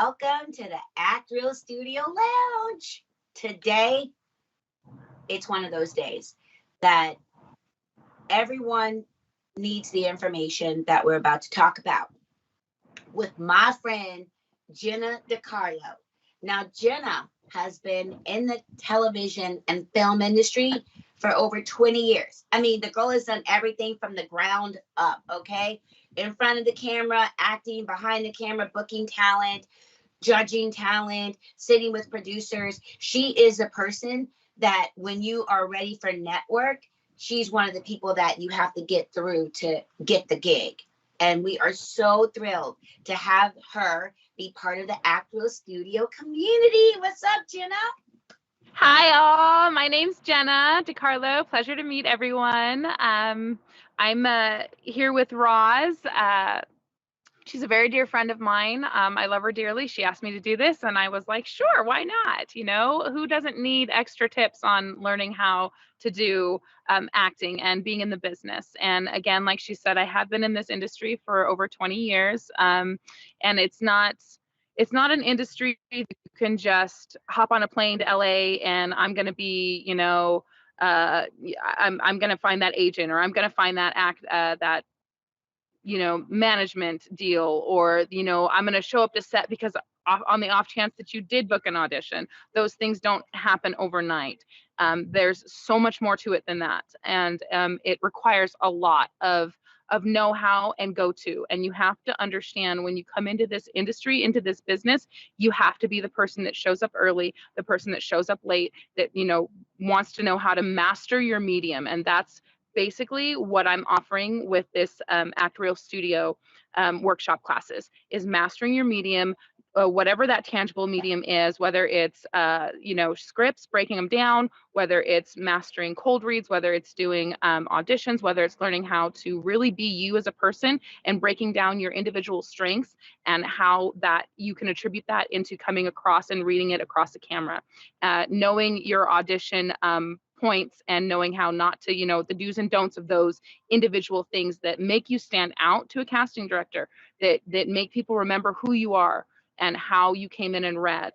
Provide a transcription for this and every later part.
welcome to the Act Real Studio Lounge. Today, it's one of those days that everyone needs the information that we're about to talk about with my friend, Jenna DiCarlo. Now, Jenna has been in the television and film industry for over 20 years. I mean, the girl has done everything from the ground up, okay? In front of the camera, acting, behind the camera, booking talent, judging talent, sitting with producers. She is a person that when you are ready for network, she's one of the people that you have to get through to get the gig. And we are so thrilled to have her be part of the Act Real Studio community. What's up, Jenna? Hi, all. My name's Jenna DiCarlo. Pleasure to meet everyone. I'm here with Roz. She's a very dear friend of mine. I love her dearly. She asked me to do this, and I was like, sure, why not? You know, who doesn't need extra tips on learning how to do acting and being in the business? And again, like she said, I have been in this industry for over 20 years, and it's not an industry you can just hop on a plane to LA and I'm going to be, I'm going to find that agent, or I'm going to find that management deal, or, I'm going to show up to set because on the off chance that you did book an audition. Those things don't happen overnight. There's so much more to it than that. And it requires a lot of know-how and go-to. And you have to understand, when you come into this industry, into this business, you have to be the person that shows up early, the person that shows up late, that, wants to know how to master your medium. And that's basically what I'm offering with this Act Real Studio workshop classes, is mastering your medium, whatever that tangible medium is, whether it's, scripts, breaking them down, whether it's mastering cold reads, whether it's doing auditions, whether it's learning how to really be you as a person and breaking down your individual strengths and how that you can attribute that into coming across and reading it across the camera, knowing your audition points and knowing how not to, the do's and don'ts of those individual things that make you stand out to a casting director, that make people remember who you are and how you came in and read.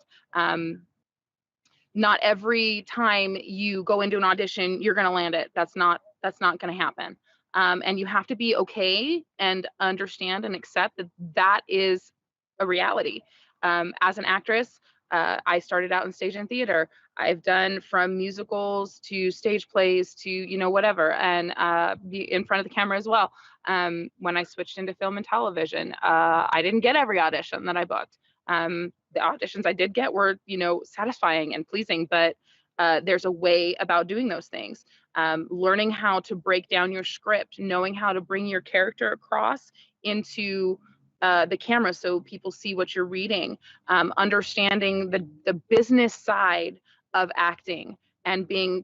Not every time you go into an audition, you're going to land it. That's not going to happen. And you have to be okay and understand and accept that is a reality. As an actress, I started out in stage and theater. I've done from musicals to stage plays to, whatever, and be in front of the camera as well. When I switched into film and television, I didn't get every audition that I booked. The auditions I did get were, satisfying and pleasing, but there's a way about doing those things. Learning how to break down your script, knowing how to bring your character across into the camera so people see what you're reading, understanding the business side of acting and being,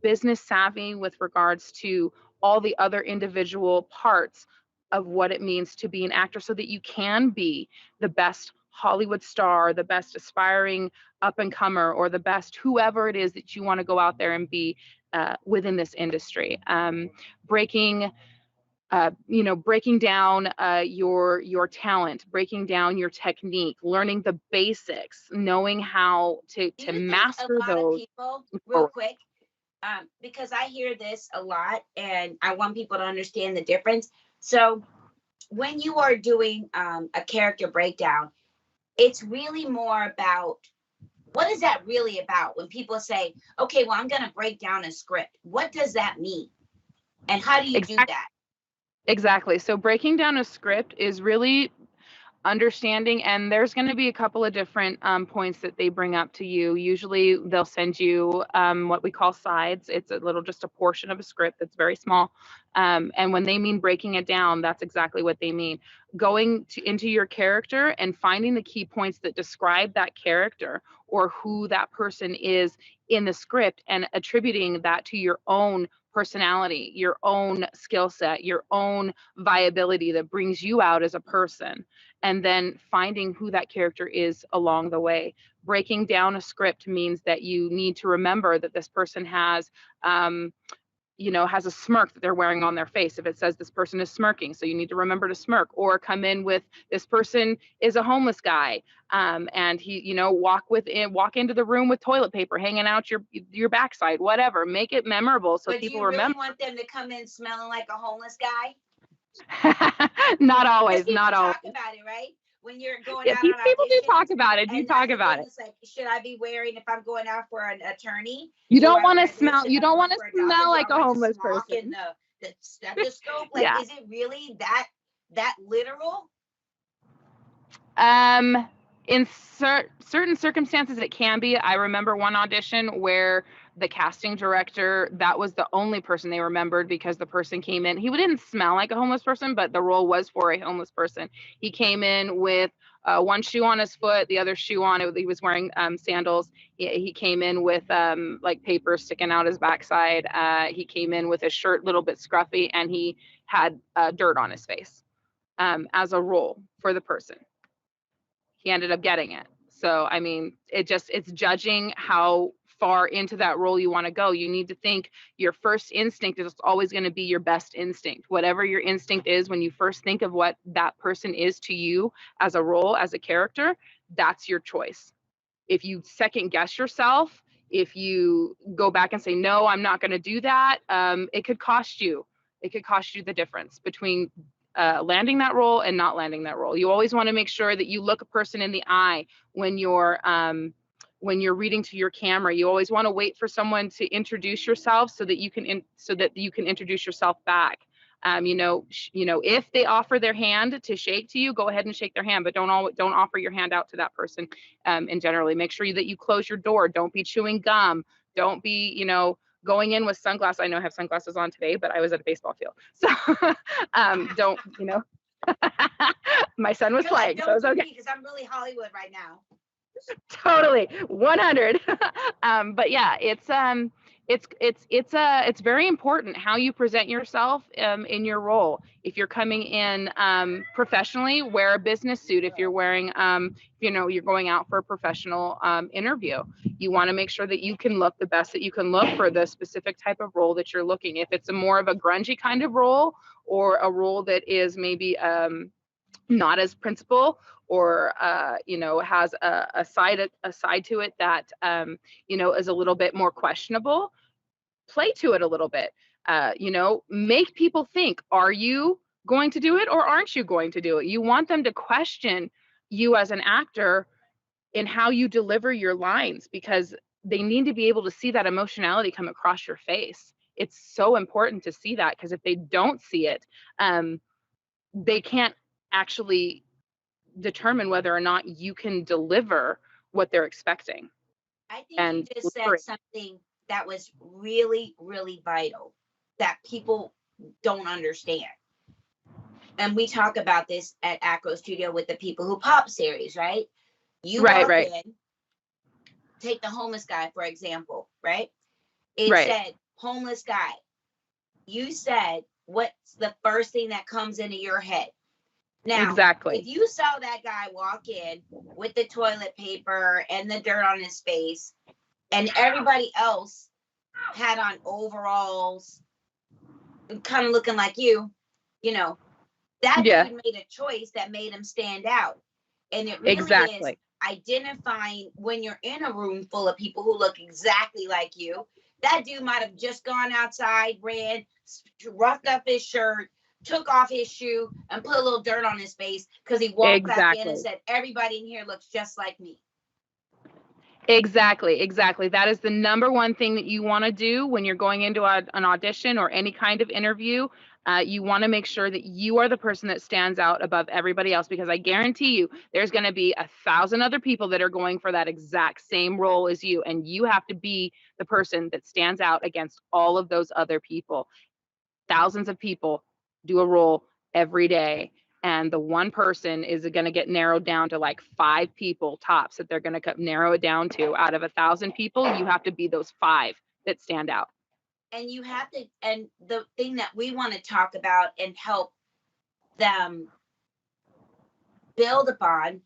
business savvy with regards to all the other individual parts of what it means to be an actor, so that you can be the best Hollywood star, the best aspiring up and comer, or the best whoever it is that you want to go out there and be within this industry. Breaking down your talent, breaking down your technique, learning the basics, knowing how to master those. People, real quick, because I hear this a lot, and I want people to understand the difference. So when you are doing a character breakdown, it's really more about, what is that really about? When people say, okay, well, I'm going to break down a script, what does that mean? And how do you do that? Exactly. So breaking down a script is really understanding, and there's going to be a couple of different points that they bring up to you. Usually they'll send you what we call sides. It's just a portion of a script that's very small. And when they mean breaking it down, that's exactly what they mean. Going into your character and finding the key points that describe that character or who that person is in the script, and attributing that to your own personality, your own skill set, your own viability that brings you out as a person. And then finding who that character is along the way. Breaking down a script means that you need to remember that this person has has a smirk that they're wearing on their face. If it says this person is smirking, so you need to remember to smirk, or come in with this person is a homeless guy, and he, walk into the room with toilet paper hanging out your backside, whatever. Make it memorable so but do people you really remember. want them to come in smelling like a homeless guy? Not always, People not always. talk about it, right? When you're going Yeah, out on people do auditions, talk about it. and that's the thing. It's like, should I be wearing, if I'm going out for an attorney? You Do don't I want to wear this? smell. If You I'm don't going want to for a doctor, smell do like I a wear the homeless smock person. and the stethoscope? Like, Yeah. is it really that literal? In certain circumstances, it can be. I remember one audition where the casting director, that was the only person they remembered, because the person came in. He didn't smell like a homeless person, but the role was for a homeless person. He came in with one shoe on his foot, the other shoe on. He was wearing sandals. He came in with like paper sticking out his backside. He came in with his shirt a little bit scruffy, and he had dirt on his face as a role for the person. He ended up getting it. So, I mean, it's judging how far into that role you want to go. You need to think your first instinct is always going to be your best instinct. Whatever your instinct is, when you first think of what that person is to you as a role, as a character, that's your choice. If you second guess yourself, if you go back and say, no, I'm not going to do that, it could cost you. It could cost you the difference between landing that role and not landing that role. You always want to make sure that you look a person in the eye when you're reading to your camera. You always want to wait for someone to introduce yourself so that you can introduce yourself back. If they offer their hand to shake to you, go ahead and shake their hand, but don't offer your hand out to that person. And generally, make sure that you close your door. Don't be chewing gum. Don't be, going in with sunglasses. I know I have sunglasses on today, but I was at a baseball field, so don't. My son was playing, so it's okay. Because I'm really Hollywood right now. Totally, 100. But yeah, it's very important how you present yourself in your role. If you're coming in professionally, wear a business suit. If you're wearing you're going out for a professional interview, you want to make sure that you can look the best that you can look for the specific type of role that you're looking. If it's a more of a grungy kind of role, or a role that is maybe not as principal, or has a side to it that is a little bit more questionable, play to it a little bit. Make people think, are you going to do it or aren't you going to do it? You want them to question you as an actor in how you deliver your lines, because they need to be able to see that emotionality come across your face. It's so important to see that, because if they don't see it, they can't actually determine whether or not you can deliver what they're expecting. I think you just said something that was really, really vital that people don't understand. And we talk about this at Acro Studio with the People Who Pop series, right? You walk in, take the homeless guy, for example, right? It said, homeless guy. You said, what's the first thing that comes into your head? Now, if you saw that guy walk in with the toilet paper and the dirt on his face, and everybody else had on overalls, kind of looking like you, that dude made a choice that made him stand out. And it really is identifying, when you're in a room full of people who look exactly like you. That dude might have just gone outside, ran, roughed up his shirt, took off his shoe, and put a little dirt on his face because he walked back in and said, everybody in here looks just like me. Exactly. That is the number one thing that you want to do when you're going into an audition or any kind of interview. You want to make sure that you are the person that stands out above everybody else, because I guarantee you there's going to be 1,000 other people that are going for that exact same role as you, and you have to be the person that stands out against all of those other people. Thousands of people do a role every day, and the one person is going to get narrowed down to like 5 people tops that they're going to narrow it down to. Out of 1,000 people, you have to be those 5 that stand out. And you have to, and the thing that we want to talk about and help them build upon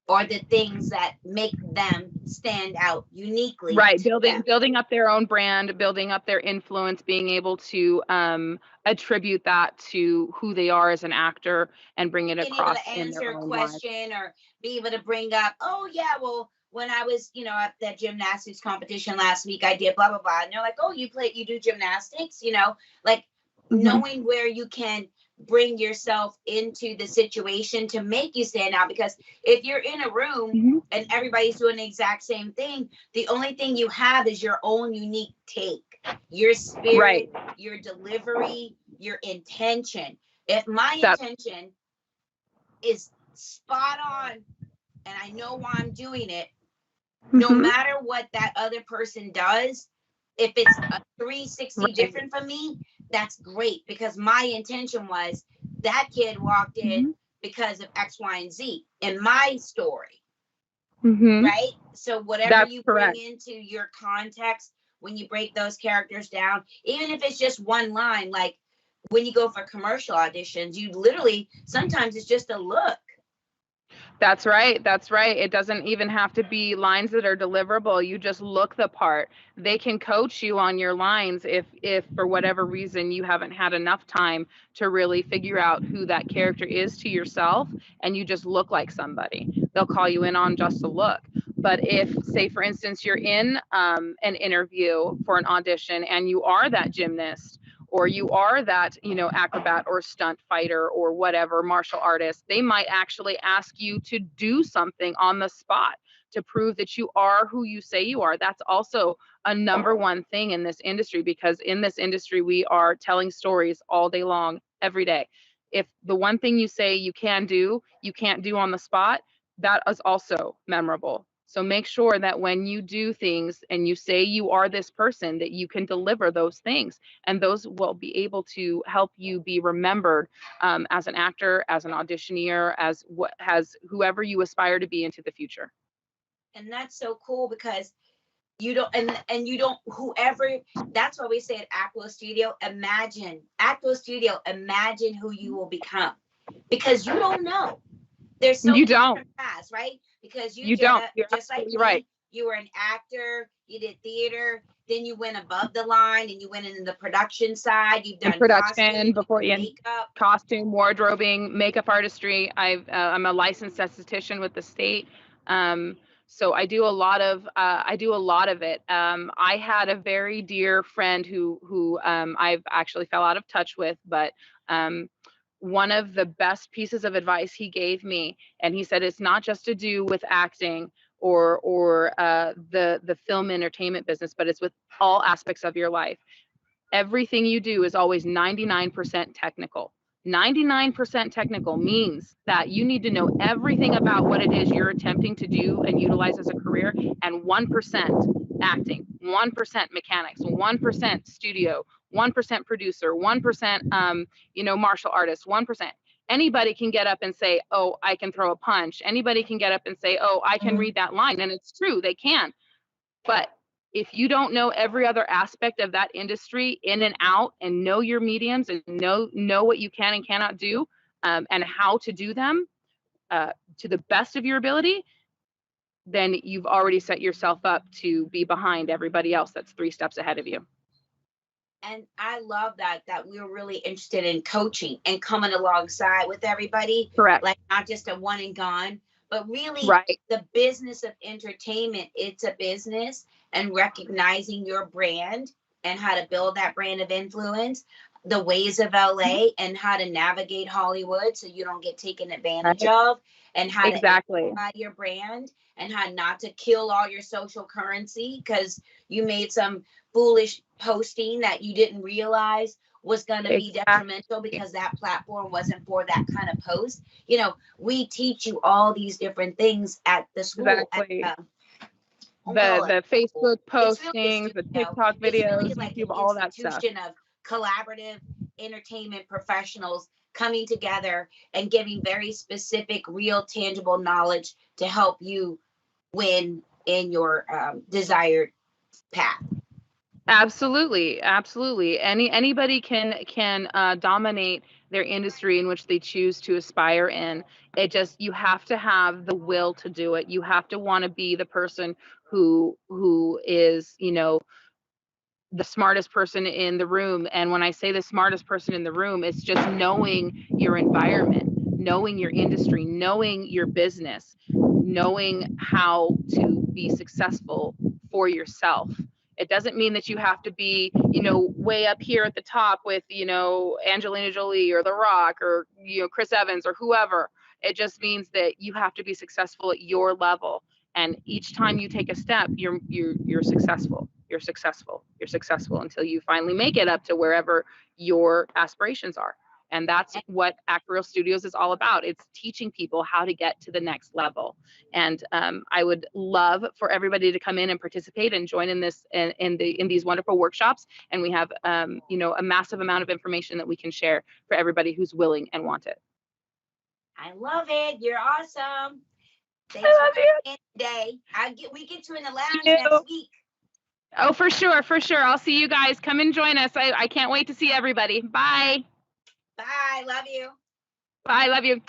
or the things that make them stand out uniquely Right. to them. Building up their own brand, building up their influence, being able to attribute that to who they are as an actor and bring it Being able across to in answer their a own lives. question or be able to bring up, oh yeah, well, when I was, at that gymnastics competition last week, I did blah blah blah. And they're like, oh, you do gymnastics, like knowing where you can bring yourself into the situation to make you stand out. Because if you're in a room and everybody's doing the exact same thing, the only thing you have is your own unique take, your spirit, your delivery, your intention. If my intention is spot on and I know why I'm doing it, no matter what that other person does, if it's a 360 different from me, that's great, because my intention was that kid walked in because of X, Y, and Z in my story. Right? So whatever you bring into your context, when you break those characters down, even if it's just one line, like when you go for commercial auditions, you literally, sometimes it's just a look. That's right. That's right. It doesn't even have to be lines that are deliverable. You just look the part. They can coach you on your lines if for whatever reason you haven't had enough time to really figure out who that character is to yourself, and you just look like somebody. They'll call you in on just a look. But if, say, for instance, you're in an interview for an audition and you are that gymnast, or you are that, acrobat or stunt fighter or whatever, martial artist, they might actually ask you to do something on the spot to prove that you are who you say you are. That's also a number one thing in this industry, because in this industry, we are telling stories all day long, every day. If the one thing you say you can't do on the spot, that is also memorable. So make sure that when you do things and you say you are this person, that you can deliver those things, and those will be able to help you be remembered as an actor, as an auditioneer, as whoever you aspire to be into the future. And that's so cool, because you don't, and you don't, whoever, that's why we say at Actwell Studio, imagine who you will become, because you don't know. There's so many different paths, right? Because you Jenna, just like me, you were an actor, you did theater, then you went above the line and you went into the production side. You've done production before you makeup, costume, wardrobing, makeup artistry. I'm a licensed esthetician with the state. So I do a lot of it. I had a very dear friend who I've actually fell out of touch with, but one of the best pieces of advice he gave me, and he said, it's not just to do with acting or the film entertainment business, but it's with all aspects of your life. Everything you do is always 99% technical. 99% technical means that you need to know everything about what it is you're attempting to do and utilize as a career, and 1% acting, 1% mechanics, 1% studio, 1% producer, 1% martial artist, 1%. Anybody can get up and say, oh, I can throw a punch. Anybody can get up and say, oh, I can read that line. And it's true, they can. But if you don't know every other aspect of that industry in and out, and know your mediums and know what you can and cannot do, and how to do them to the best of your ability, then you've already set yourself up to be behind everybody else that's 3 steps ahead of you. And I love that we're really interested in coaching and coming alongside with everybody. Correct. Like not just a one and gone, but really the business of entertainment. It's a business, and recognizing your brand and how to build that brand of influence, the ways of LA and how to navigate Hollywood so you don't get taken advantage of, and how to amplify your brand, and how not to kill all your social currency because you made some foolish posting that you didn't realize was going to be detrimental because that platform wasn't for that kind of post. We teach you all these different things at the school. The Facebook postings, the TikTok videos, it's really like YouTube, all that stuff. Of collaborative entertainment professionals coming together and giving very specific, real, tangible knowledge to help you win in your desired path. Absolutely, absolutely. Anybody can dominate their industry in which they choose to aspire in. It just, you have to have the will to do it. You have to want to be the person who is, you know, the smartest person in the room. And when I say the smartest person in the room, it's just knowing your environment, knowing your industry, knowing your business, knowing how to be successful for yourself. It doesn't mean that you have to be, you know, way up here at the top with, you know, Angelina Jolie or The Rock or, you know, Chris Evans or whoever. It just means that you have to be successful at your level, and each time you take a step, you're successful, you're successful, you're successful until you finally make it up to wherever your aspirations are. And that's what Act Real Studios is all about. It's teaching people how to get to the next level. And I would love for everybody to come in and participate and join in this, in these wonderful workshops. And we have you know, a massive amount of information that we can share for everybody who's willing and want it. I love it. You're awesome. Thanks I for love you. coming in today. We get you in the lounge You. next week. Oh, for sure, for sure. I'll see you guys. Come and join us. I can't wait to see everybody. Bye. Bye. Love you. Bye. Love you.